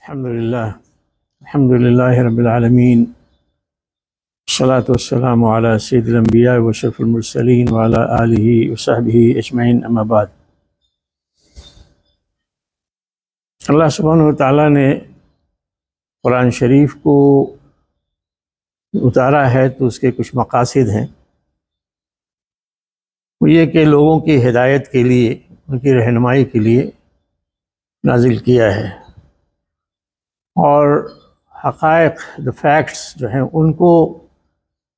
الحمد لله رب العالمين، الصلاة والسلام على سيد الأنبياء وأشرف المرسلين وعلى آله وصحبه أجمعين، أما بعد۔ اللہ سبحانہ وتعالیٰ نے قرآن شریف کو اتارا ہے تو اس کے کچھ مقاصد ہیں۔ وہ یہ کہ لوگوں کی ہدایت کے لیے، ان کی رہنمائی کے لیے نازل کیا ہے، اور حقائق فیکٹس جو ہیں ان کو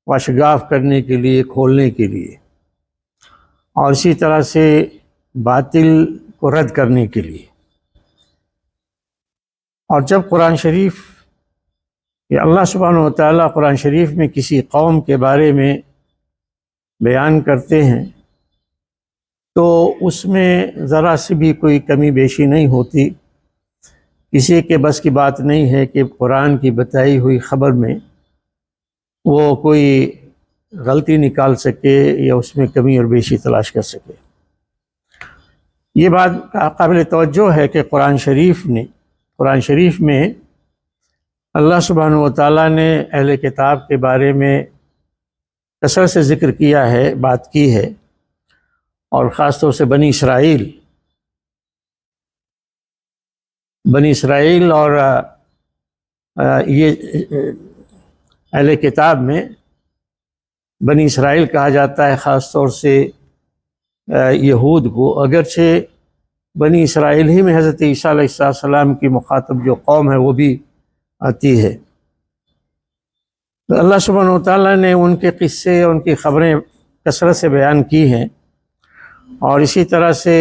واشگاف کرنے کے لیے، کھولنے کے لیے، اور اسی طرح سے باطل کو رد کرنے کے لیے۔ اور جب قرآن شریف یا اللہ سبحانہ وتعالیٰ قرآن شریف میں کسی قوم کے بارے میں بیان کرتے ہیں تو اس میں ذرا سی بھی کوئی کمی بیشی نہیں ہوتی۔ کسی کے بس کی بات نہیں ہے کہ قرآن کی بتائی ہوئی خبر میں وہ کوئی غلطی نکال سکے یا اس میں کمی اور بیشی تلاش کر سکے۔ یہ بات قابل توجہ ہے کہ قرآن شریف میں اللہ سبحانہ وتعالیٰ نے اہل کتاب کے بارے میں کثرت سے ذکر کیا ہے، بات کی ہے، اور خاص طور سے بنی اسرائیل اور یہ اہل کتاب میں بنی اسرائیل کہا جاتا ہے، خاص طور سے یہود کو، اگرچہ بنی اسرائیل ہی میں حضرت عیسیٰ علیہ السلام کی مخاطب جو قوم ہے وہ بھی آتی ہے۔ تو اللہ سبحانہ وتعالیٰ نے ان کے قصے، ان کی خبریں کثرت سے بیان کی ہیں، اور اسی طرح سے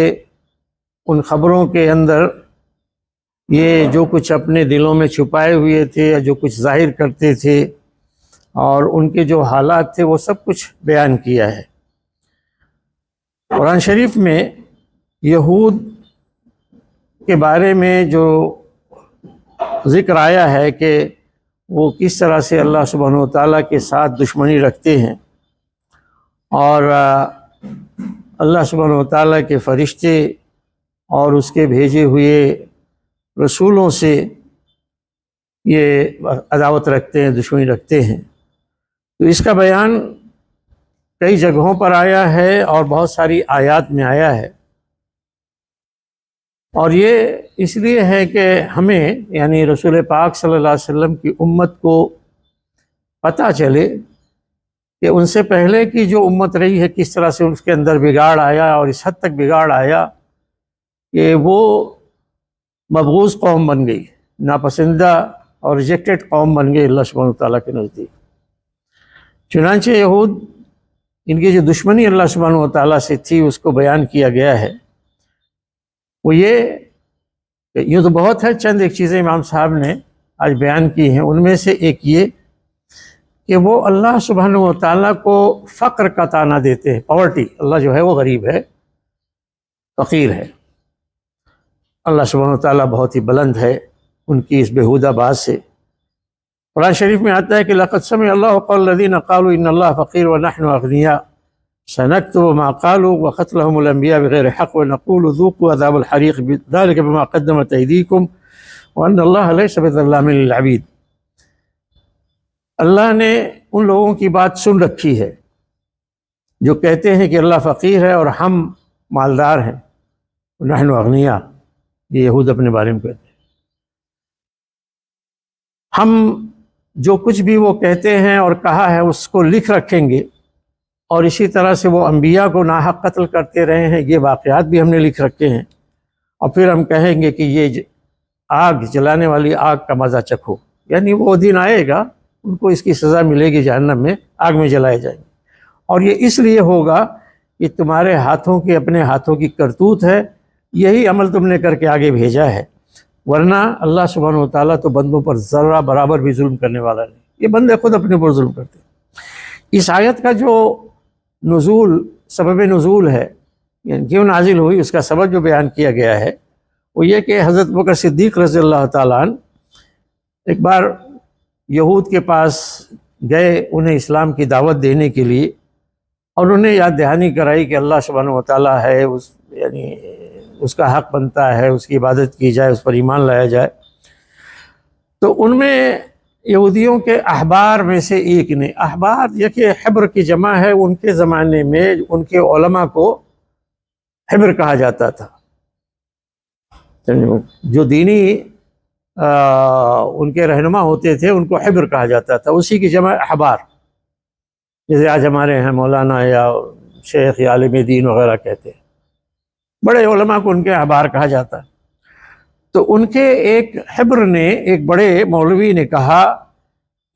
ان خبروں کے اندر یہ جو کچھ اپنے دلوں میں چھپائے ہوئے تھے یا جو کچھ ظاہر کرتے تھے اور ان کے جو حالات تھے وہ سب کچھ بیان کیا ہے۔ قرآن شریف میں یہود کے بارے میں جو ذکر آیا ہے کہ وہ کس طرح سے اللہ سبحانہ وتعالیٰ کے ساتھ دشمنی رکھتے ہیں، اور اللہ سبحانہ وتعالیٰ کے فرشتے اور اس کے بھیجے ہوئے رسولوں سے یہ عداوت رکھتے ہیں، دشمنی رکھتے ہیں، تو اس کا بیان کئی جگہوں پر آیا ہے اور بہت ساری آیات میں آیا ہے۔ اور یہ اس لیے ہے کہ ہمیں، یعنی رسول پاک صلی اللہ علیہ وسلم کی امت کو پتہ چلے کہ ان سے پہلے کی جو امت رہی ہے کس طرح سے اس کے اندر بگاڑ آیا، اور اس حد تک بگاڑ آیا کہ وہ مبغوض قوم بن گئی، ناپسندہ اور ریجیکٹڈ قوم بن گئی اللہ سبحانہ وتعالیٰ کے نزدیک۔ چنانچہ یہود، ان کی جو دشمنی اللہ سبحانہ وتعالیٰ سے تھی اس کو بیان کیا گیا ہے۔ وہ یہ تو بہت ہے، چند ایک چیزیں امام صاحب نے آج بیان کی ہیں، ان میں سے ایک یہ کہ وہ اللہ سبحانہ وتعالیٰ کو فقر کا طعنہ دیتے ہیں، پاورٹی۔ اللہ جو ہے وہ غریب ہے، فقیر ہے۔ اللہ سبحانہ وتعالیٰ بہت ہی بلند ہے ان کی اس بیہودہ بات سے۔ قرآن شریف میں آتا ہے کہ لَقَدْ سَمِعَ اللَّهُ قَوْلَ الَّذِينَ قَالُوا إِنَّ اللَّهَ فَقِيرٌ وَنَحْنُ أَغْنِيَاءُ سَنَكْتُبُ مَا قَالُوا وَقَتْلَهُمُ الْأَنْبِيَاءَ بِغَيْرِ حَقٍّ وَنَقُولُ ذُوقُوا عَذَابَ الْحَرِيقِ ذَلِكَ بِمَا قَدَّمَتْ أَيْدِيكُمْ وَأَنَّ اللَّهَ لَيْسَ بِظَلَّامٍ لِّلْعَبِيدِ۔ اللہ نے ان لوگوں کی بات سن رکھی ہے جو کہتے ہیں کہ اللہ فقیر ہے اور ہم مالدار ہیں، نحن اغنیاء، یہ یہود اپنے بارے میں کہتے ہیں۔ ہم جو کچھ بھی وہ کہتے ہیں اور کہا ہے اس کو لکھ رکھیں گے، اور اسی طرح سے وہ انبیاء کو ناحق قتل کرتے رہے ہیں، یہ واقعات بھی ہم نے لکھ رکھے ہیں، اور پھر ہم کہیں گے کہ یہ آگ، جلانے والی آگ کا مزہ چکھو، یعنی وہ دن آئے گا ان کو اس کی سزا ملے گی، جہنم میں آگ میں جلائے جائیں گے، اور یہ اس لیے ہوگا کہ تمہارے ہاتھوں کی، اپنے ہاتھوں کی کرتوت ہے، یہی عمل تم نے کر کے آگے بھیجا ہے، ورنہ اللہ سبحانہ وتعالیٰ تو بندوں پر ذرہ برابر بھی ظلم کرنے والا نہیں، یہ بندے خود اپنے پر ظلم کرتے ہیں۔ اس آیت کا جو سبب نزول ہے، یعنی کیوں نازل ہوئی، اس کا سبب جو بیان کیا گیا ہے وہ یہ کہ حضرت بکر صدیق رضی اللہ تعالیٰ عنہ ایک بار یہود کے پاس گئے انہیں اسلام کی دعوت دینے کے لیے، اور انہیں یاد دہانی کرائی کہ اللہ سبحانہ وتعالیٰ ہے، یعنی اس کا حق بنتا ہے، اس کی عبادت کی جائے، اس پر ایمان لایا جائے۔ تو ان میں یہودیوں کے احبار میں سے ایک نے، احبار یہ حبر کی جمع ہے، ان کے زمانے میں ان کے علماء کو حبر کہا جاتا تھا، جو دینی ان کے رہنما ہوتے تھے ان کو حبر کہا جاتا تھا، اسی کی جمع احبار، جیسے آج ہمارے ہیں مولانا یا شیخ یا عالم دین وغیرہ کہتے ہیں، بڑے علماء کو ان کے احبار کہا جاتا ہے۔ تو ان کے ایک حبر نے، ایک بڑے مولوی نے کہا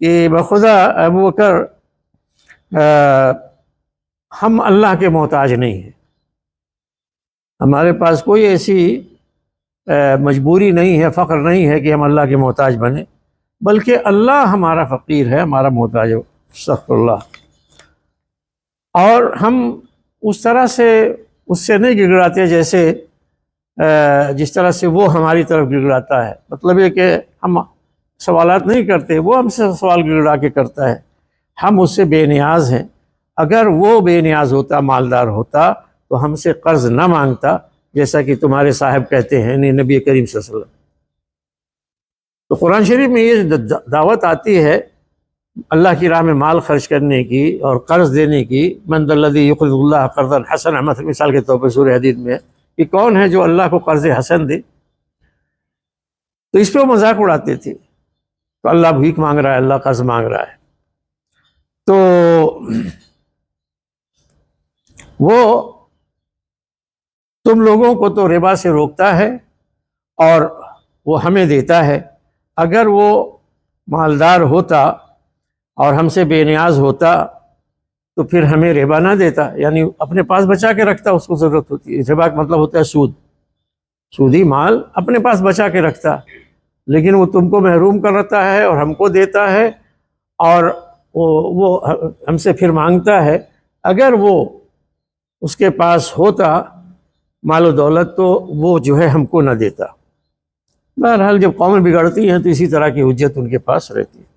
کہ بخدا ابو بکر ہم اللہ کے محتاج نہیں ہیں، ہمارے پاس کوئی ایسی مجبوری نہیں ہے، فقر نہیں ہے کہ ہم اللہ کے محتاج بنیں، بلکہ اللہ ہمارا فقیر ہے، ہمارا محتاج ہے، استغفر اللہ۔ اور ہم اس طرح سے اس سے نہیں گڑگڑاتے جیسے جس طرح سے وہ ہماری طرف گڑگڑاتا ہے، مطلب یہ کہ ہم سوالات نہیں کرتے، وہ ہم سے سوال گڑگڑا کے کرتا ہے، ہم اس سے بے نیاز ہیں۔ اگر وہ بے نیاز ہوتا، مالدار ہوتا تو ہم سے قرض نہ مانگتا، جیسا کہ تمہارے صاحب کہتے ہیں، نبی کریم صلی اللہ علیہ وسلم۔ تو قرآن شریف میں یہ دعوت آتی ہے اللہ کی راہ میں مال خرچ کرنے کی اور قرض دینے کی، من ذا الذی یقرض اللہ قرضا حسنا، مثال کے طور پر سورہ حدید میں، کہ کون ہے جو اللہ کو قرض حسن دے؟ تو اس پہ وہ مذاق اڑاتے تھے، تو اللہ بھیک مانگ رہا ہے، اللہ قرض مانگ رہا ہے۔ تو وہ تم لوگوں کو تو ربا سے روکتا ہے اور وہ ہمیں دیتا ہے، اگر وہ مالدار ہوتا اور ہم سے بے نیاز ہوتا تو پھر ہمیں ربا نہ دیتا، یعنی اپنے پاس بچا کے رکھتا، اس کو ضرورت ہوتی ہے۔ ربا کا مطلب ہوتا ہے سود، سودی مال اپنے پاس بچا کے رکھتا، لیکن وہ تم کو محروم کرتا ہے اور ہم کو دیتا ہے، اور وہ ہم سے پھر مانگتا ہے۔ اگر وہ اس کے پاس ہوتا مال و دولت تو وہ جو ہے ہم کو نہ دیتا۔ بہرحال جب قومیں بگڑتی ہیں تو اسی طرح کی حجت ان کے پاس رہتی ہے۔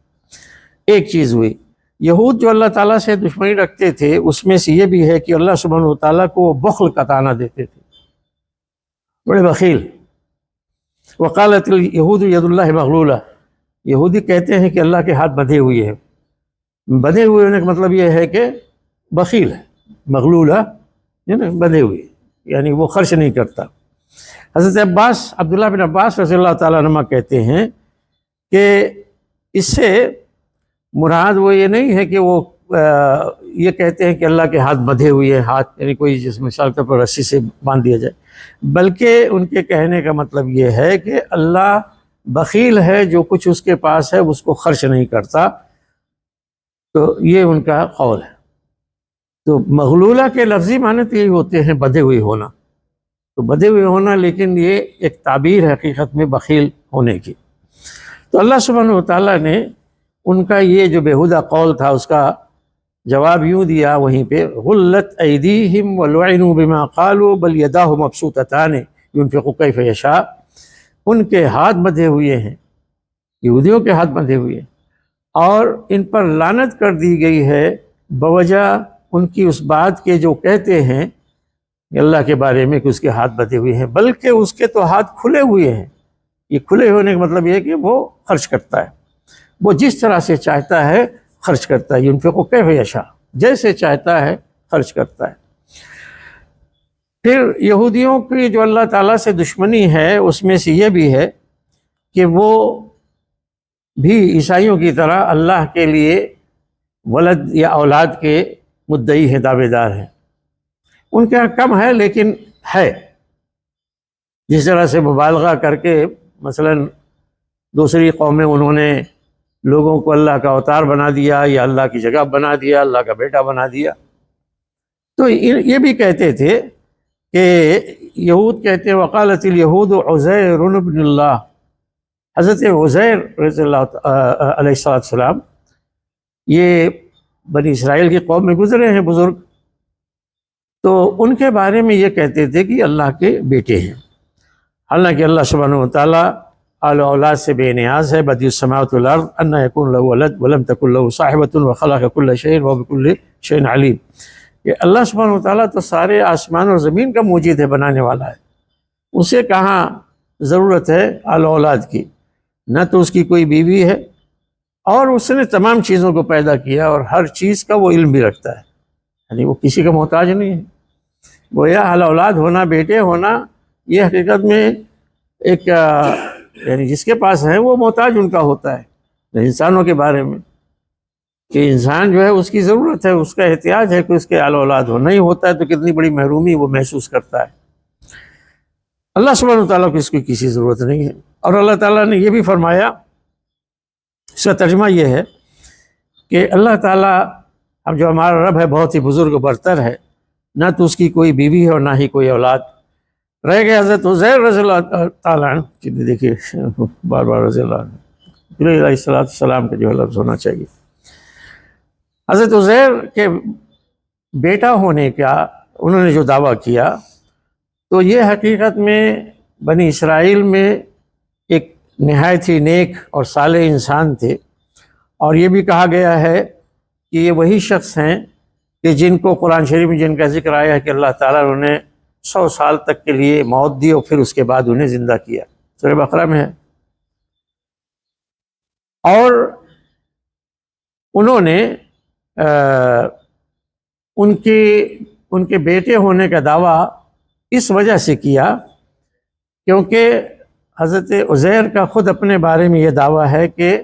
ایک چیز ہوئی، یہود جو اللہ تعالیٰ سے دشمنی رکھتے تھے، اس میں سے یہ بھی ہے کہ اللہ سبحانہ وتعالیٰ کو وہ بخل کا طعنہ دیتے تھے، بڑے بخیل۔ وقالت الیہود ید اللہ مغلولہ، یہودی کہتے ہیں کہ اللہ کے ہاتھ بندھے ہوئے ہیں۔ بندھے ہوئے ہونے کا مطلب یہ ہے کہ بخیل ہے، مغلولہ بندھے ہوئے، یعنی وہ خرچ نہیں کرتا۔ حضرت عباس، عبداللہ بن عباس رضی اللہ تعالیٰ عنہ کہتے ہیں کہ اس سے مراد وہ یہ نہیں ہے کہ وہ یہ کہتے ہیں کہ اللہ کے ہاتھ بندھے ہوئے ہیں، ہاتھ یعنی کوئی جس مثال کے پر رسی سے باندھ دیا جائے، بلکہ ان کے کہنے کا مطلب یہ ہے کہ اللہ بخیل ہے، جو کچھ اس کے پاس ہے اس کو خرچ نہیں کرتا۔ تو یہ ان کا قول ہے۔ تو مغلولہ کے لفظی معنی تو یہی ہوتے ہیں بندھے ہوئے ہونا، تو بندھے ہوئے ہونا، لیکن یہ ایک تعبیر ہے حقیقت میں بخیل ہونے کی۔ تو اللہ سبحانہ وتعالیٰ نے ان کا یہ جو بیہودہ قول تھا اس کا جواب یوں دیا وہیں پہ، غلت ایدیہم ولعنوا بما قالوا بل یداہ مبسوطتان ينفق کیف یشاء، ان کے ہاتھ بندھے ہوئے ہیں، یہودیوں کے ہاتھ بندھے ہوئے ہیں، اور ان پر لعنت کر دی گئی ہے بوجہ ان کی اس بات کے جو کہتے ہیں اللہ کے بارے میں کہ اس کے ہاتھ بندھے ہوئے ہیں، بلکہ اس کے تو ہاتھ کھلے ہوئے ہیں۔ یہ کھلے ہونے کا مطلب یہ ہے کہ وہ خرچ کرتا ہے، وہ جس طرح سے چاہتا ہے خرچ کرتا ہے، ينفق کیف یشاء، جیسے چاہتا ہے خرچ کرتا ہے۔ پھر یہودیوں کی جو اللہ تعالیٰ سے دشمنی ہے اس میں سے یہ بھی ہے کہ وہ بھی عیسائیوں کی طرح اللہ کے لیے ولد یا اولاد کے مدعی ہیں، دعوے دار ہیں۔ ان کے یہاں کم ہے لیکن ہے، جس طرح سے مبالغہ کر کے مثلا دوسری قومیں انہوں نے لوگوں کو اللہ کا اوتار بنا دیا یا اللہ کی جگہ بنا دیا، اللہ کا بیٹا بنا دیا۔ تو یہ بھی کہتے تھے کہ یہود کہتے ہیں وقالت الیہود عزیر ابن اللہ، حضرت عزیر رضی اللہ علیہ السلام یہ بنی اسرائیل کی قوم میں گزرے ہیں بزرگ، تو ان کے بارے میں یہ کہتے تھے کہ اللہ کے بیٹے ہیں، حالانکہ اللہ سبحانہ وتعالیٰ آل اولاد سے بے نیاز ہے، بدیع السماوات والارض ان یکون له ولد ولم تکن له صاحبۃ وخلق کل شیء وهو بكل شیء علیم، کہ اللہ سبحانہ وتعالیٰ تو سارے آسمان اور زمین کا موجد ہے، بنانے والا ہے، اسے کہاں ضرورت ہے آل اولاد کی۔ نہ تو اس کی کوئی بیوی ہے، اور اس نے تمام چیزوں کو پیدا کیا اور ہر چیز کا وہ علم بھی رکھتا ہے، یعنی وہ کسی کا محتاج نہیں ہے۔ گویا اہل اولاد ہونا، بیٹے ہونا، یہ حقیقت میں ایک یعنی جس کے پاس ہے وہ محتاج ان کا ہوتا ہے۔ انسانوں کے بارے میں کہ انسان جو ہے اس کی ضرورت ہے، اس کا احتیاج ہے کہ اس کے اہل اولاد ہو، نہیں ہوتا ہے تو کتنی بڑی محرومی وہ محسوس کرتا ہے۔ اللہ سبحانہ وتعالیٰ کو اس کی کسی ضرورت نہیں ہے۔ اور اللہ تعالیٰ نے یہ بھی فرمایا، اس کا ترجمہ یہ ہے کہ اللہ تعالیٰ اب جو ہمارا رب ہے بہت ہی بزرگ و برتر ہے، نہ تو اس کی کوئی بیوی ہے اور نہ ہی کوئی اولاد۔ رہ گئے حضرت عزیر رضی اللہ تعالیٰ عنہ، دیکھیے بار بار رضی اللہ عنہ، علیہ السلام کا جو لفظ ہونا چاہیے۔ حضرت عزیر کے بیٹا ہونے کا انہوں نے جو دعویٰ کیا، تو یہ حقیقت میں بنی اسرائیل میں ایک نہایت ہی نیک اور صالح انسان تھے، اور یہ بھی کہا گیا ہے کہ یہ وہی شخص ہیں کہ جن کو قرآن شریف میں جن کا ذکر آیا ہے کہ اللہ تعالیٰ نے انہیں 100 سال تک کے لیے موت دی اور پھر اس کے بعد انہیں زندہ کیا، سورہ بقرہ میں ہے۔ اور انہوں نے ان کے بیٹے ہونے کا دعویٰ اس وجہ سے کیا کیونکہ حضرت عزیر کا خود اپنے بارے میں یہ دعویٰ ہے کہ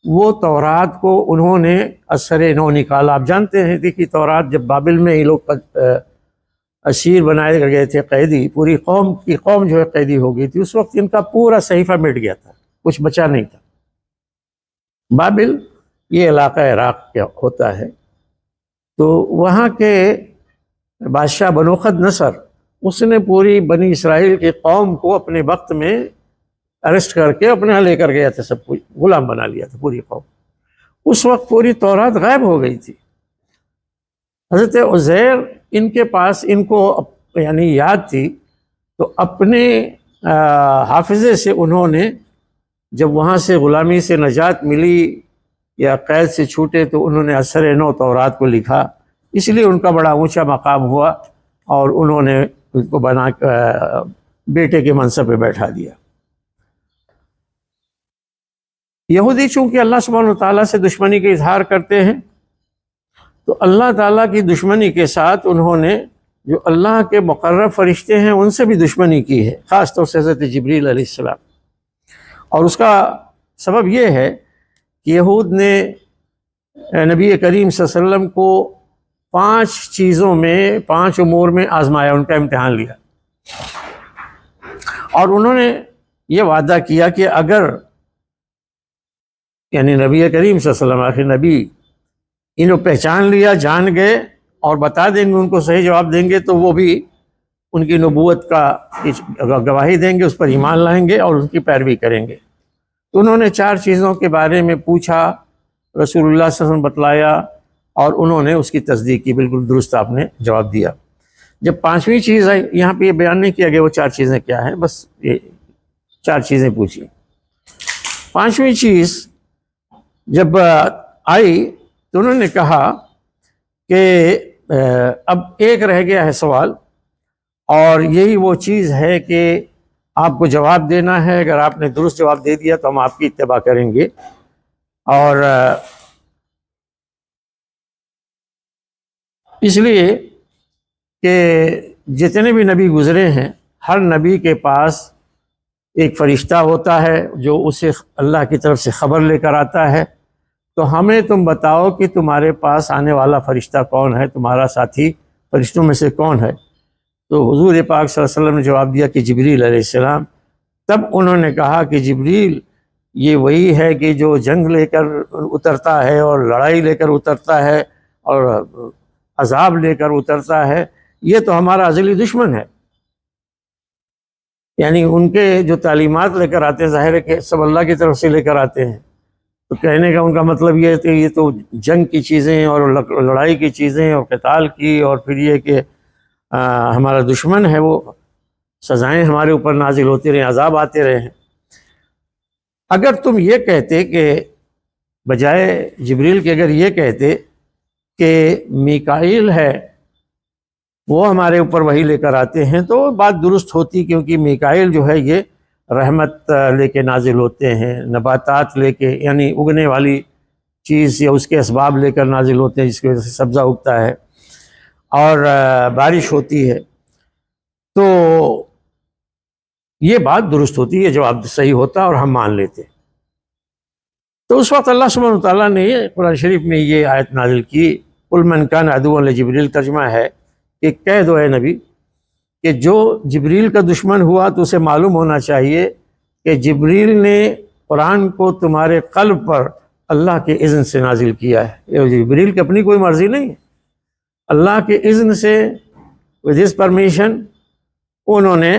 وہ تورات کو انہوں نے اثر نو نکالا۔ آپ جانتے ہیں کہ تورات جب بابل میں یہ لوگ اسیر بنائے گئے تھے، قیدی، پوری قوم کی قوم جو ہے قیدی ہو گئی تھی، اس وقت ان کا پورا صحیفہ مٹ گیا تھا، کچھ بچا نہیں تھا۔ بابل یہ علاقہ عراق کا ہوتا ہے، تو وہاں کے بادشاہ بنوخد نصر، اس نے پوری بنی اسرائیل کی قوم کو اپنے وقت میں اریسٹ کر کے اپنے ہاں لے کر گیا تھا، سب کچھ غلام بنا لیا تھا پوری قوم۔ اس وقت پوری تورات غائب ہو گئی تھی۔ حضرت عزیر ان کے پاس، ان کو یعنی یاد تھی، تو اپنے حافظے سے انہوں نے جب وہاں سے غلامی سے نجات ملی یا قید سے چھوٹے تو انہوں نے اثر نو تورات کو لکھا، اس لیے ان کا بڑا اونچا مقام ہوا اور انہوں نے ان کو بنا بیٹے کے منصب پہ بیٹھا دیا۔ یہودی چونکہ اللہ سبحانہ وتعالیٰ سے دشمنی کا اظہار کرتے ہیں، تو اللہ تعالیٰ کی دشمنی کے ساتھ انہوں نے جو اللہ کے مقرر فرشتے ہیں ان سے بھی دشمنی کی ہے، خاص طور سے حضرت جبریل علیہ السلام۔ اور اس کا سبب یہ ہے کہ یہود نے نبی کریم صلی اللہ علیہ وسلم کو 5 چیزوں میں، 5 امور میں آزمایا، ان کا امتحان لیا، اور انہوں نے یہ وعدہ کیا کہ اگر یعنی نبی کریم صلی اللہ علیہ وسلم آخر نبی انہوں پہچان لیا، جان گئے اور بتا دیں گے، ان کو صحیح جواب دیں گے، تو وہ بھی ان کی نبوت کا گواہی دیں گے، اس پر ایمان لائیں گے اور ان کی پیروی کریں گے۔ تو انہوں نے 4 چیزوں کے بارے میں پوچھا، رسول اللہ صلی اللہ علیہ وسلم بتلایا، اور انہوں نے اس کی تصدیق کی، بالکل درست آپ نے جواب دیا۔ جب 5ویں چیز ہے، یہاں پہ یہ بیان نہیں کیا گیا وہ 4 چیزیں کیا ہیں، بس یہ 4 چیزیں پوچھی۔ 5ویں چیز جب آئی تو انہوں نے کہا کہ اب ایک رہ گیا ہے سوال، اور یہی وہ چیز ہے کہ آپ کو جواب دینا ہے، اگر آپ نے درست جواب دے دیا تو ہم آپ کی اتباع کریں گے۔ اور اس لیے کہ جتنے بھی نبی گزرے ہیں، ہر نبی کے پاس ایک فرشتہ ہوتا ہے جو اسے اللہ کی طرف سے خبر لے کر آتا ہے، تو ہمیں تم بتاؤ کہ تمہارے پاس آنے والا فرشتہ کون ہے، تمہارا ساتھی فرشتوں میں سے کون ہے؟ تو حضور پاک صلی اللہ علیہ وسلم نے جواب دیا کہ جبریل علیہ السلام۔ تب انہوں نے کہا کہ جبریل یہ وہی ہے کہ جو جنگ لے کر اترتا ہے اور لڑائی لے کر اترتا ہے اور عذاب لے کر اترتا ہے، یہ تو ہمارا ازلی دشمن ہے۔ یعنی ان کے جو تعلیمات لے کر آتے ہیں، ظاہر ہے کہ سب اللہ کی طرف سے لے کر آتے ہیں، تو کہنے کا ان کا مطلب یہ ہے کہ یہ تو جنگ کی چیزیں اور لڑائی کی چیزیں اور قتال کی، اور پھر یہ کہ ہمارا دشمن ہے، وہ سزائیں ہمارے اوپر نازل ہوتی رہیں، عذاب آتے رہے ہیں۔ اگر تم یہ کہتے کہ بجائے جبریل کے اگر یہ کہتے کہ میکائیل ہے وہ ہمارے اوپر وحی لے کر آتے ہیں، تو بات درست ہوتی، کیونکہ میکائیل جو ہے یہ رحمت لے کے نازل ہوتے ہیں، نباتات لے کے یعنی اگنے والی چیز یا اس کے اسباب لے کر نازل ہوتے ہیں جس کی وجہ سے سبزہ اگتا ہے اور بارش ہوتی ہے، تو یہ بات درست ہوتی ہے، جواب صحیح ہوتا اور ہم مان لیتے۔ تو اس وقت اللہ سبحانہ وتعالیٰ نے قرآن شریف میں یہ آیت نازل کی، قل من کان عدوا لجبریل، ترجمہ ہے کہ کہہ دو اے نبی کہ جو جبریل کا دشمن ہوا تو اسے معلوم ہونا چاہیے کہ جبریل نے قرآن کو تمہارے قلب پر اللہ کے اذن سے نازل کیا ہے۔ یہ جبریل کی اپنی کوئی مرضی نہیں ہے، اللہ کے اذن سے with his permission انہوں نے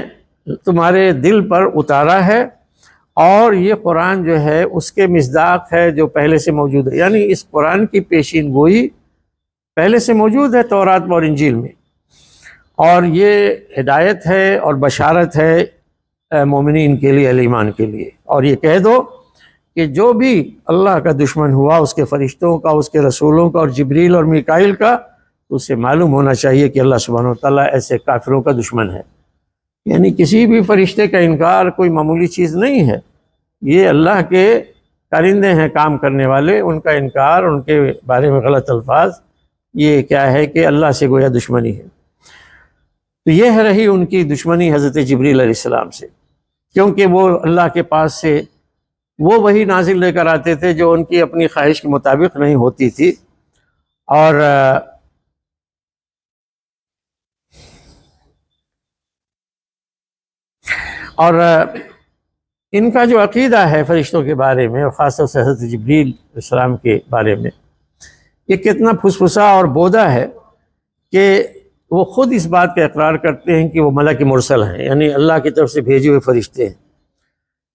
تمہارے دل پر اتارا ہے، اور یہ قرآن جو ہے اس کے مصداق ہے جو پہلے سے موجود ہے، یعنی اس قرآن کی پیشین گوئی پہلے سے موجود ہے تورات اور انجیل میں، اور یہ ہدایت ہے اور بشارت ہے مومنین کے لیے، اہل ایمان کے لیے۔ اور یہ کہہ دو کہ جو بھی اللہ کا دشمن ہوا، اس کے فرشتوں کا، اس کے رسولوں کا اور جبریل اور میکائیل کا، اسے معلوم ہونا چاہیے کہ اللہ سبحانہ وتعالیٰ ایسے کافروں کا دشمن ہے۔ یعنی کسی بھی فرشتے کا انکار کوئی معمولی چیز نہیں ہے، یہ اللہ کے کارندے ہیں کام کرنے والے، ان کا انکار، ان کے بارے میں غلط الفاظ، یہ کیا ہے کہ اللہ سے گویا دشمنی ہے۔ تو یہ رہی ان کی دشمنی حضرت جبریل علیہ السلام سے، کیونکہ وہ اللہ کے پاس سے وہ وہی نازل لے کر آتے تھے جو ان کی اپنی خواہش کے مطابق نہیں ہوتی تھی، اور ان کا جو عقیدہ ہے فرشتوں کے بارے میں، اور خاص طور سے حضرت جبریل علیہ السلام کے بارے میں، یہ کتنا پھسپھسا اور بودا ہے کہ وہ خود اس بات کا اقرار کرتے ہیں کہ وہ ملک مرسل ہیں، یعنی اللہ کی طرف سے بھیجے ہوئے فرشتے ہیں،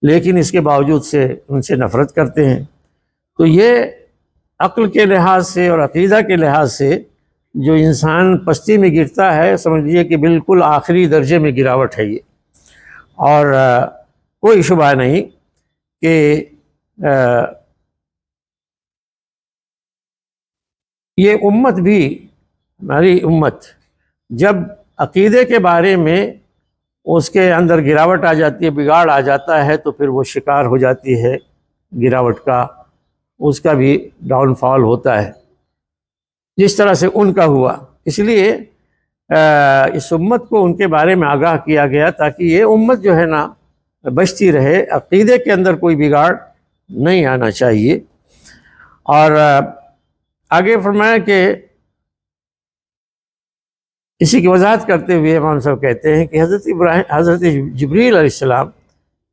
لیکن اس کے باوجود سے ان سے نفرت کرتے ہیں۔ تو یہ عقل کے لحاظ سے اور عقیدہ کے لحاظ سے جو انسان پستی میں گرتا ہے، سمجھ لیجیے کہ بالکل آخری درجے میں گراوٹ ہے یہ، اور کوئی شبہ نہیں کہ یہ امت بھی، ہماری امت جب عقیدے کے بارے میں اس کے اندر گراوٹ آ جاتی ہے، بگاڑ آ جاتا ہے، تو پھر وہ شکار ہو جاتی ہے گراوٹ کا، اس کا بھی ڈاؤن فال ہوتا ہے جس طرح سے ان کا ہوا۔ اس لیے اس امت کو ان کے بارے میں آگاہ کیا گیا تاکہ یہ امت جو ہے نا بچتی رہے، عقیدے کے اندر کوئی بگاڑ نہیں آنا چاہیے۔ اور آگے فرمایا کہ اسی کی وضاحت کرتے ہوئے امام صاحب کہتے ہیں کہ حضرت جبریل علیہ السلام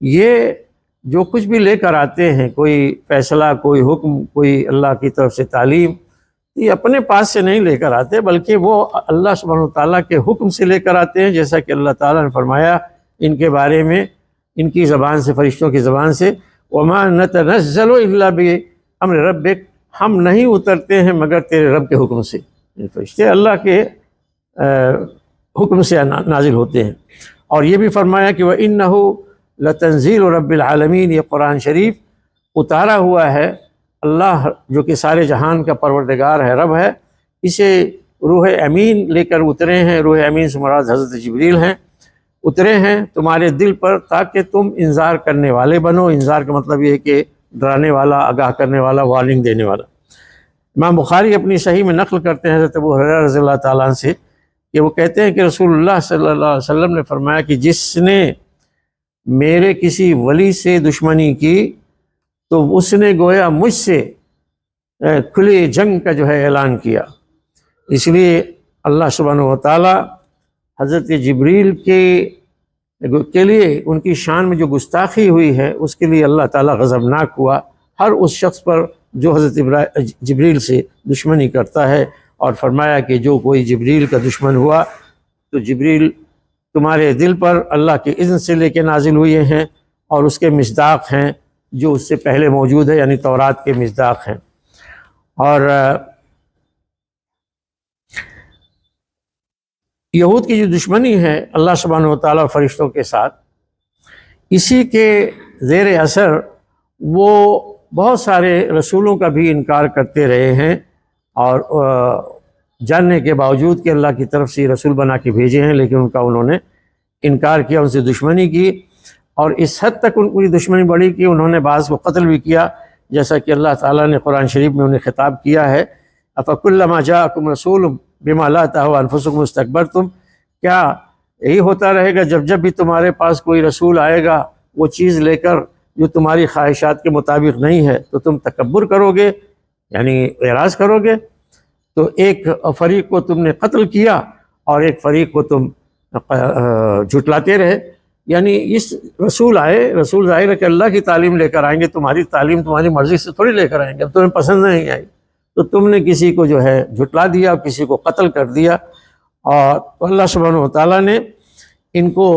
یہ جو کچھ بھی لے کر آتے ہیں، کوئی فیصلہ، کوئی حکم، کوئی اللہ کی طرف سے تعلیم، یہ اپنے پاس سے نہیں لے کر آتے، بلکہ وہ اللہ سبحانہ وتعالیٰ کے حکم سے لے کر آتے ہیں، جیسا کہ اللہ تعالیٰ نے فرمایا ان کے بارے میں، ان کی زبان سے، فرشتوں کی زبان سے، وَمَا نَتَنَزَّلُ إِلَّا بِأَمْرِ رَبِّكَ، ہم نہیں اترتے ہیں مگر تیرے رب کے حکم سے۔ فرشتے اللہ کے حکم سے نازل ہوتے ہیں۔ اور یہ بھی فرمایا کہ وَإِنَّهُ لَتَنزِيلُ رَبِّ الْعَالَمِينَ، یہ قرآن شریف اتارا ہوا ہے اللہ جو کہ سارے جہان کا پروردگار ہے، رب ہے، اسے روح امین لے کر اترے ہیں۔ روح امین سے مراد حضرت جبریل ہیں، اترے ہیں تمہارے دل پر تاکہ تم انذار کرنے والے بنو۔ انذار کا مطلب یہ ہے کہ ڈرانے والا، آگاہ کرنے والا، وارننگ دینے والا۔ امام بخاری اپنی صحیح میں نقل کرتے ہیں حضرت ابو ہریرہ رضی اللہ تعالیٰ عنہ سے کہ وہ کہتے ہیں کہ رسول اللہ صلی اللہ علیہ وسلم نے فرمایا کہ جس نے میرے کسی ولی سے دشمنی کی تو اس نے گویا مجھ سے کھلی جنگ کا جو ہے اعلان کیا۔ اس لیے اللہ سبحانہ وتعالیٰ حضرت جبریل کے لیے ان کی شان میں جو گستاخی ہوئی ہے اس کے لیے اللہ تعالیٰ غضبناک ہوا ہر اس شخص پر جو حضرت جبریل سے دشمنی کرتا ہے، اور فرمایا کہ جو کوئی جبریل کا دشمن ہوا تو جبریل تمہارے دل پر اللہ کے اذن سے لے کے نازل ہوئے ہیں، اور اس کے مصداق ہیں جو اس سے پہلے موجود ہے، یعنی تورات کے مصداق ہیں۔ اور یہود کی جو دشمنی ہے اللہ سبحانہ وتعالیٰ فرشتوں کے ساتھ، اسی کے زیر اثر وہ بہت سارے رسولوں کا بھی انکار کرتے رہے ہیں، اور جاننے کے باوجود کہ اللہ کی طرف سے رسول بنا کے بھیجے ہیں، لیکن ان کا انہوں نے انکار کیا، ان سے دشمنی کی۔ اور اس حد تک ان کی دشمنی بڑھی کہ انہوں نے بعض کو قتل بھی کیا، جیسا کہ اللہ تعالیٰ نے قرآن شریف میں انہیں خطاب کیا ہے، افکلما جاءکم رسول بما لا تہوی انفسکم استکبرتم، کیا یہی ہوتا رہے گا جب جب بھی تمہارے پاس کوئی رسول آئے گا وہ چیز لے کر جو تمہاری خواہشات کے مطابق نہیں ہے تو تم تکبر کرو گے، یعنی اعراض کرو گے؟ تو ایک فریق کو تم نے قتل کیا اور ایک فریق کو تم جھٹلاتے رہے۔ یعنی اس رسول آئے، رسول ظاہر ہے کہ اللہ کی تعلیم لے کر آئیں گے، تمہاری تعلیم تمہاری مرضی سے تھوڑی لے کر آئیں گے، اب تمہیں پسند نہیں آئی تو تم نے کسی کو جو ہے جھٹلا دیا، کسی کو قتل کر دیا۔ اور اللہ سبحانہ و تعالیٰ نے ان کو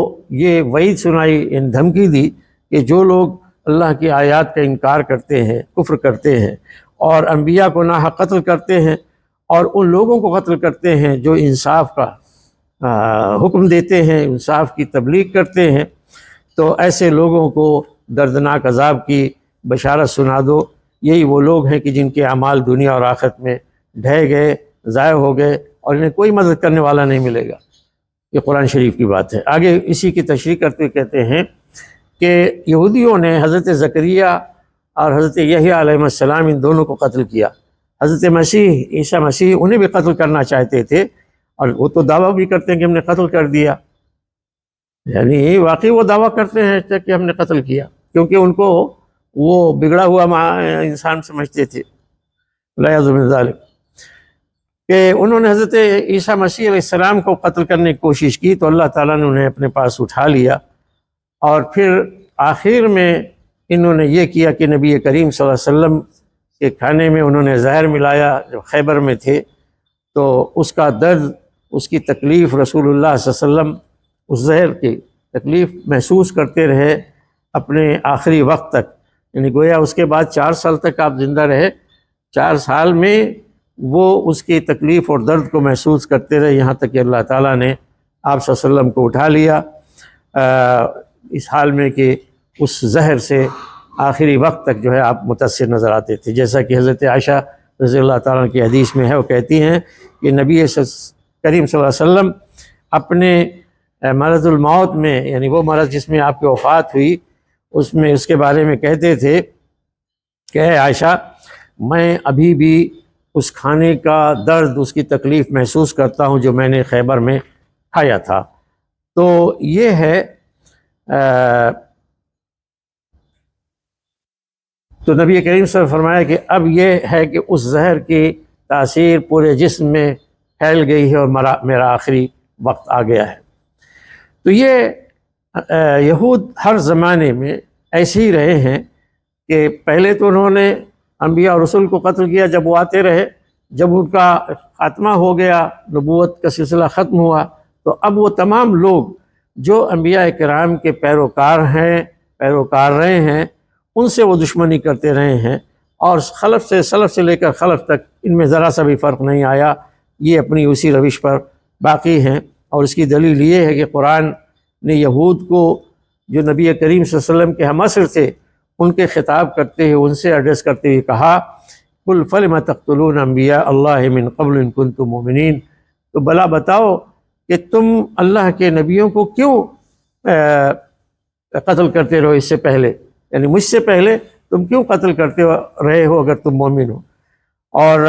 یہ وعید سنائی، ان دھمکی دی کہ جو لوگ اللہ کی آیات کا انکار کرتے ہیں، کفر کرتے ہیں اور انبیاء کو ناحق قتل کرتے ہیں اور ان لوگوں کو قتل کرتے ہیں جو انصاف کا حکم دیتے ہیں، انصاف کی تبلیغ کرتے ہیں، تو ایسے لوگوں کو دردناک عذاب کی بشارت سنا دو۔ یہی وہ لوگ ہیں کہ جن کے اعمال دنیا اور آخرت میں ڈھہ گئے، ضائع ہو گئے اور انہیں کوئی مدد کرنے والا نہیں ملے گا۔ یہ قرآن شریف کی بات ہے۔ آگے اسی کی تشریح کرتے ہوئے کہتے ہیں کہ یہودیوں نے حضرت زکریہ اور حضرت یحییٰ علیہ السلام ان دونوں کو قتل کیا۔ حضرت مسیح، عیسیٰ مسیح، انہیں بھی قتل کرنا چاہتے تھے اور وہ تو دعویٰ بھی کرتے ہیں کہ ہم نے قتل کر دیا، یعنی واقعی وہ دعویٰ کرتے ہیں کہ ہم نے قتل کیا، کیونکہ ان کو وہ بگڑا ہوا انسان سمجھتے تھے، والعیاذ من ذالک، کہ انہوں نے حضرت عیسیٰ مسیح علیہ السلام کو قتل کرنے کی کوشش کی تو اللہ تعالیٰ نے انہیں اپنے پاس اٹھا لیا، اور پھر آخر میں انہوں نے یہ کیا کہ نبی کریم صلی اللہ علیہ وسلم کے کھانے میں انہوں نے زہر ملایا جب خیبر میں تھے، تو اس کا درد، اس کی تکلیف رسول اللہ صلی اللہ علیہ وسلم اس زہر کی تکلیف محسوس کرتے رہے اپنے آخری وقت تک، یعنی گویا اس کے بعد 4 سال تک آپ زندہ رہے، 4 سال میں وہ اس کی تکلیف اور درد کو محسوس کرتے رہے، یہاں تک کہ اللہ تعالیٰ نے آپ صلی اللہ علیہ وسلم کو اٹھا لیا اس حال میں کہ اس زہر سے آخری وقت تک جو ہے آپ متاثر نظر آتے تھے، جیسا کہ حضرت عائشہ رضی اللہ تعالیٰ کی حدیث میں ہے، وہ کہتی ہیں کہ نبی کریم صلی اللہ علیہ وسلم اپنے مرض الموت میں، یعنی وہ مرض جس میں آپ کی وفات ہوئی، اس میں اس کے بارے میں کہتے تھے کہ اے عائشہ، میں ابھی بھی اس کھانے کا درد، اس کی تکلیف محسوس کرتا ہوں جو میں نے خیبر میں کھایا تھا۔ تو یہ ہے تو نبی کریم صلی اللہ علیہ وسلم نے فرمایا کہ اب یہ ہے کہ اس زہر کی تاثیر پورے جسم میں پھیل گئی ہے اور میرا آخری وقت آ گیا ہے۔ تو یہ یہود ہر زمانے میں ایسے ہی رہے ہیں کہ پہلے تو انہوں نے انبیاء اور رسول کو قتل کیا، جب وہ آتے رہے، جب ان کا خاتمہ ہو گیا، نبوت کا سلسلہ ختم ہوا، تو اب وہ تمام لوگ جو انبیاء کرام کے پیروکار رہے ہیں، ان سے وہ دشمنی کرتے رہے ہیں، اور سلف سے لے کر خلف تک ان میں ذرا سا بھی فرق نہیں آیا، یہ اپنی اسی روش پر باقی ہیں۔ اور اس کی دلیل یہ ہے کہ قرآن نے یہود کو، جو نبی کریم صلی اللہ علیہ وسلم کے ہم عصر تھے، ان کے خطاب کرتے ہوئے، ان سے ایڈریس کرتے ہوئے کہا قُلْ فَلِمَ تَقْتُلُونَ أَنْبِيَاءَ اللَّهِ مِنْ قَبْلُ إِن كُنتُم مُؤْمِنِينَ، تو بھلا بتاؤ کہ تم اللہ کے نبیوں کو کیوں قتل کرتے رہو اس سے پہلے، یعنی مجھ سے پہلے تم کیوں قتل کرتے رہے ہو اگر تم مومن ہو۔ اور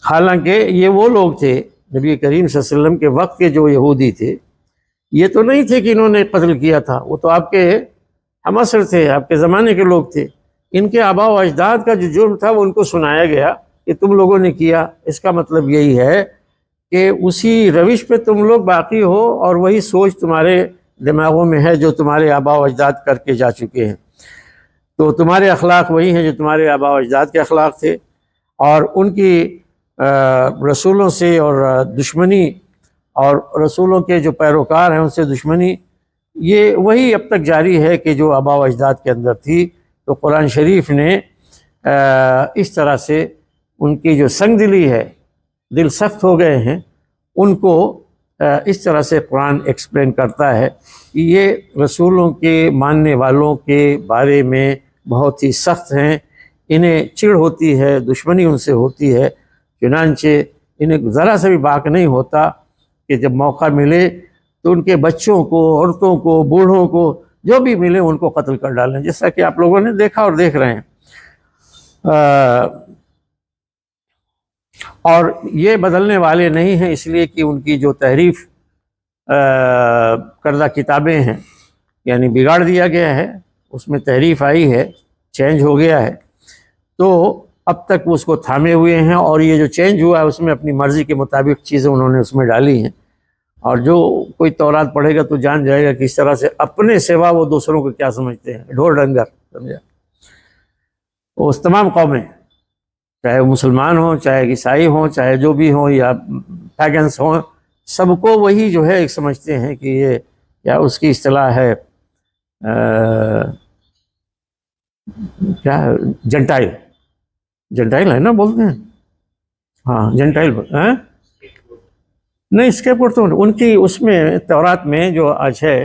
حالانکہ یہ وہ لوگ تھے نبی کریم صلی اللہ علیہ وسلم کے وقت کے جو یہودی تھے، یہ تو نہیں تھے کہ انہوں نے قتل کیا تھا، وہ تو آپ کے ہم عصر تھے، آپ کے زمانے کے لوگ تھے۔ ان کے آباء و اجداد کا جو جرم تھا وہ ان کو سنایا گیا کہ تم لوگوں نے کیا، اس کا مطلب یہی ہے کہ اسی روش پہ تم لوگ باقی ہو اور وہی سوچ تمہارے دماغوں میں ہے جو تمہارے آباء و اجداد کر کے جا چکے ہیں، تو تمہارے اخلاق وہی ہیں جو تمہارے آباء و اجداد کے اخلاق تھے، اور ان کی رسولوں سے اور دشمنی، اور رسولوں کے جو پیروکار ہیں ان سے دشمنی، یہ وہی اب تک جاری ہے کہ جو آباء و اجداد کے اندر تھی۔ تو قرآن شریف نے اس طرح سے ان کی جو سنگ دلی ہے، دل سخت ہو گئے ہیں، ان کو اس طرح سے قرآن ایکسپلین کرتا ہے کہ یہ رسولوں کے ماننے والوں کے بارے میں بہت ہی سخت ہیں، انہیں چڑ ہوتی ہے، دشمنی ان سے ہوتی ہے، چنانچہ انہیں ذرا سا بھی باک نہیں ہوتا کہ جب موقع ملے تو ان کے بچوں کو، عورتوں کو، بوڑھوں کو، جو بھی ملے ان کو قتل کر ڈالیں، جیسا کہ آپ لوگوں نے دیکھا اور دیکھ رہے ہیں۔ اور یہ بدلنے والے نہیں ہیں، اس لیے کہ ان کی جو تحریف کردہ کتابیں ہیں، یعنی بگاڑ دیا گیا ہے، اس میں تحریف آئی ہے، چینج ہو گیا ہے، تو اب تک وہ اس کو تھامے ہوئے ہیں، اور یہ جو چینج ہوا ہے اس میں اپنی مرضی کے مطابق چیزیں انہوں نے اس میں ڈالی ہیں۔ اور جو کوئی تورات پڑھے گا تو جان جائے گا کہ اس طرح سے اپنے سوا وہ دوسروں کو کیا سمجھتے ہیں، ڈھور ڈنگر، سمجھا؟ اس تمام قومیں، چاہے وہ مسلمان ہوں، چاہے عیسائی ہوں، چاہے جو بھی ہوں، یا پیگنس ہوں، سب کو وہی جو ہے ایک سمجھتے ہیں کہ یہ کیا اس کی اصطلاح ہے، کیا جنٹائل، جنٹائل ہے نا بولتے ہیں، ہاں جنٹائل ہیں؟ نہیں، اسکیپوٹ تو ان کی اس میں تورات میں جو آج ہے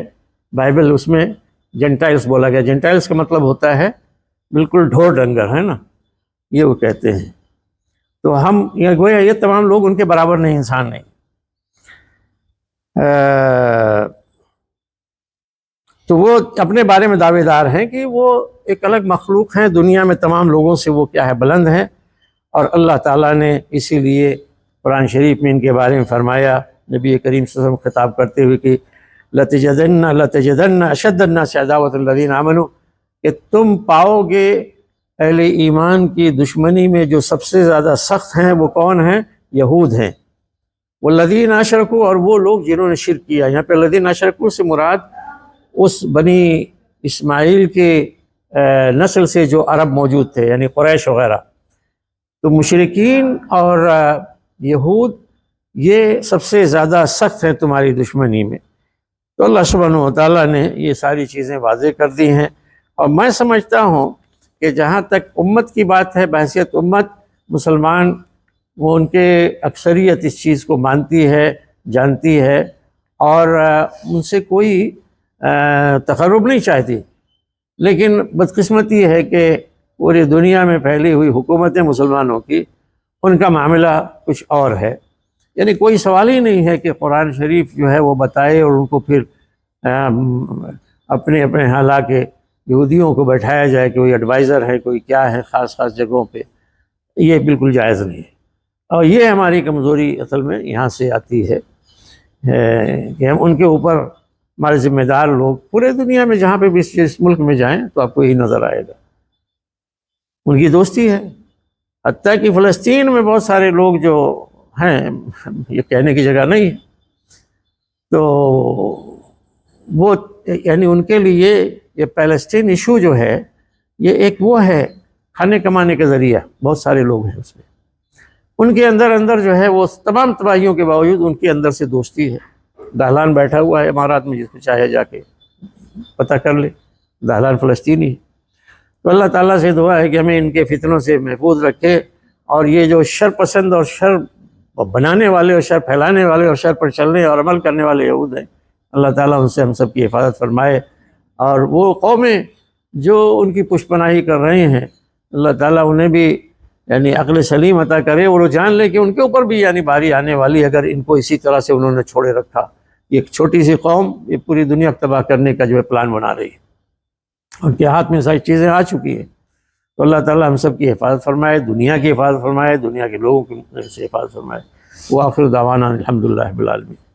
بائبل، اس میں جنٹائلس بولا گیا۔ جنٹائلس کا مطلب ہوتا ہے بالکل ڈھور ڈنگر، ہے نا، یہ وہ کہتے ہیں۔ تو ہم یہ گویا یہ تمام لوگ ان کے برابر نہیں، انسان نہیں۔ تو وہ اپنے بارے میں دعوے دار ہیں کہ وہ ایک الگ مخلوق ہیں، دنیا میں تمام لوگوں سے وہ کیا ہے، بلند ہیں۔ اور اللہ تعالیٰ نے اسی لیے قرآن شریف میں ان کے بارے میں فرمایا، نبی کریم صلی اللہ علیہ وسلم خطاب کرتے ہوئے کہ لَتَجِدَنَّ أَشَدَّ النَّاسِ عَدَاوَةً الَّذِينَ آمَنُوا، کہ تم پاؤ گے اہل ایمان کی دشمنی میں جو سب سے زیادہ سخت ہیں وہ کون ہیں؟ یہود ہیں۔ وَالَّذِينَ أَشْرَكُوا، اور وہ لوگ جنہوں نے شرک کیا۔ یہاں پہ الَّذِينَ أَشْرَكُوا سے مراد اس بنی اسماعیل کے نسل سے جو عرب موجود تھے، یعنی قریش وغیرہ۔ تو مشرکین اور یہود یہ سب سے زیادہ سخت ہیں تمہاری دشمنی میں۔ تو اللہ سبحانہ و تعالیٰ نے یہ ساری چیزیں واضح کر دی ہیں۔ اور میں سمجھتا ہوں کہ جہاں تک امت کی بات ہے، بحیثیت امت مسلمان، وہ ان کے اکثریت اس چیز کو مانتی ہے، جانتی ہے، اور ان سے کوئی تقرب نہیں چاہتی۔ لیکن بدقسمتی ہے کہ پوری دنیا میں پھیلی ہوئی حکومتیں مسلمانوں کی، ان کا معاملہ کچھ اور ہے۔ یعنی کوئی سوال ہی نہیں ہے کہ قرآن شریف جو ہے وہ بتائے اور ان کو پھر اپنے یہاں لا کے یہودیوں کو بیٹھایا جائے کہ کوئی ایڈوائزر ہے، کوئی کیا ہے، خاص خاص جگہوں پہ۔ یہ بالکل جائز نہیں ہے، اور یہ ہماری کمزوری اصل میں یہاں سے آتی ہے کہ ہم ان کے اوپر، ہمارے ذمہ دار لوگ پورے دنیا میں جہاں پہ بھی اس ملک میں جائیں تو آپ کو یہی نظر آئے گا، ان کی دوستی ہے۔ حتیٰ کہ فلسطین میں بہت سارے لوگ جو ہیں، یہ کہنے کی جگہ نہیں ہے، تو وہ یعنی ان کے لیے یہ پیلسٹین ایشو جو ہے، یہ ایک وہ ہے کھانے کمانے کا ذریعہ، بہت سارے لوگ ہیں اس میں۔ ان کے اندر جو ہے وہ تمام تباہیوں کے باوجود ان کے اندر سے دوستی ہے۔ دہلان بیٹھا ہوا ہے امارات میں، جس کو چاہے جا کے پتہ کر لے، دہلان فلسطینی ہے۔ تو اللہ تعالیٰ سے دعا ہے کہ ہمیں ان کے فتنوں سے محفوظ رکھے، اور یہ جو شر پسند اور شر بنانے والے اور شر پھیلانے والے اور شر پر چلنے اور عمل کرنے والے یہود ہیں، اللہ تعالیٰ ان سے ہم سب کی حفاظت فرمائے۔ اور وہ قومیں جو ان کی پشپناہی کر رہے ہیں، اللہ تعالیٰ انہیں بھی یعنی عقل سلیم عطا کرے، اور وہ جان لے کہ ان کے اوپر بھی یعنی باری آنے والی، اگر ان کو اسی طرح سے انہوں نے چھوڑے رکھا۔ یہ ایک چھوٹی سی قوم یہ پوری دنیا کو تباہ کرنے کا جو ہے پلان بنا رہی ہے، ان کے ہاتھ میں ساری چیزیں آ چکی ہیں۔ تو اللہ تعالیٰ ہم سب کی حفاظت فرمائے، دنیا کی حفاظت فرمائے، دنیا کے لوگوں کی سے حفاظت فرمائے۔ وآخر دعوانا الحمدللہ رب العالمین۔